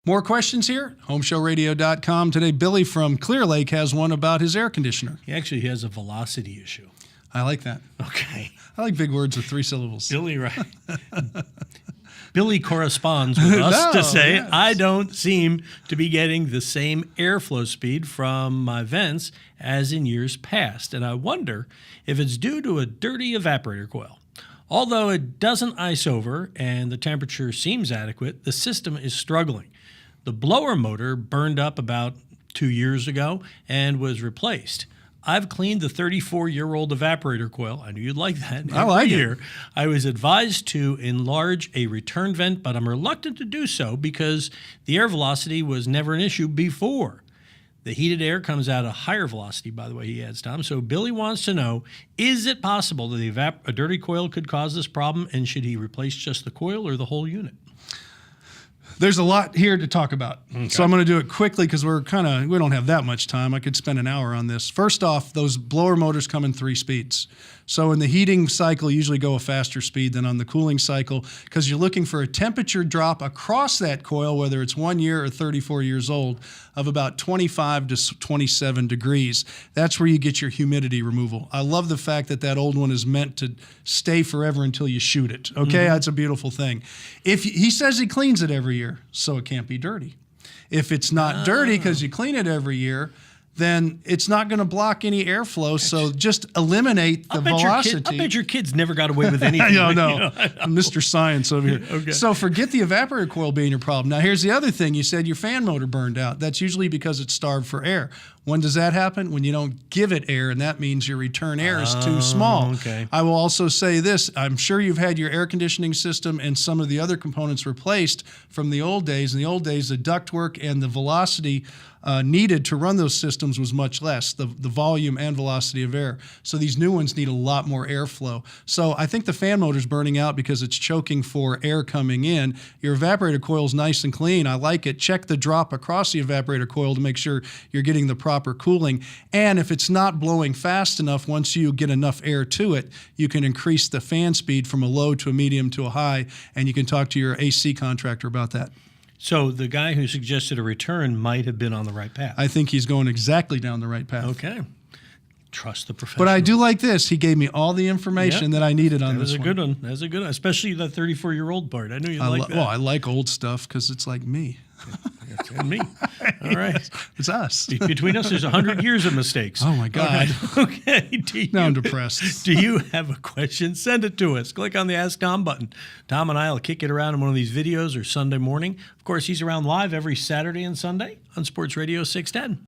More questions here? HomeShowRadio.com. Today, Billy from Clear Lake has one about his air conditioner. He actually has a velocity issue. I like that. Okay. I like big words with 3 syllables. Billy, right. Billy corresponds with us to say, yes. I don't seem to be getting the same airflow speed from my vents as in years past, and I wonder if it's due to a dirty evaporator coil. Although it doesn't ice over and the temperature seems adequate, the system is struggling. The blower motor burned up about 2 years ago and was replaced. I've cleaned the 34-year-old evaporator coil. I knew you'd like that. I like year. it. I was advised to enlarge a return vent, but I'm reluctant to do so because the air velocity was never an issue before. The heated air comes out at a higher velocity, by the way, he adds, Tom. So Billy wants to know, is it possible that a dirty coil could cause this problem, and should he replace just the coil or the whole unit? There's a lot here to talk about. Okay. So I'm going to do it quickly because we don't have that much time. I could spend an hour on this. First off, those blower motors come in 3 speeds. So in the heating cycle, you usually go a faster speed than on the cooling cycle because you're looking for a temperature drop across that coil, whether it's 1 year or 34 years old, of about 25 to 27 degrees. That's where you get your humidity removal. I love the fact that old one is meant to stay forever until you shoot it. Okay, That's a beautiful thing. He says he cleans it every year, so it can't be dirty. If it's not dirty because you clean it every year, then it's not going to block any airflow. So just eliminate the velocity. I bet your kids never got away with anything. No. Mr. Science over here. Okay. So forget the evaporator coil being your problem. Now, here's the other thing. You said your fan motor burned out. That's usually because it's starved for air. When does that happen? When you don't give it air, and that means your return air is too small. Okay. I will also say this. I'm sure you've had your air conditioning system and some of the other components replaced from the old days. In the old days, the ductwork and the velocity needed to run those systems was much less, the volume and velocity of air. So these new ones need a lot more airflow. So I think the fan motor's burning out because it's choking for air coming in. Your evaporator coil's nice and clean. I like it. Check the drop across the evaporator coil to make sure you're getting the proper cooling. And if it's not blowing fast enough, once you get enough air to it, you can increase the fan speed from a low to a medium to a high, and you can talk to your AC contractor about that. So the guy who suggested a return might have been on the right path. I think he's going exactly down the right path. Okay. Trust the professional. But I do like this. He gave me all the information that I needed on this one. That was a good one. That was a good one, especially the 34-year-old part. I knew you'd like that. Well, I like old stuff because it's like me. And me. All right. It's us. Between us, there's 100 years of mistakes. Oh, my God. Okay. Now I'm depressed. Do you have a question? Send it to us. Click on the Ask Tom button. Tom and I will kick it around in one of these videos or Sunday morning. Of course, he's around live every Saturday and Sunday on Sports Radio 610.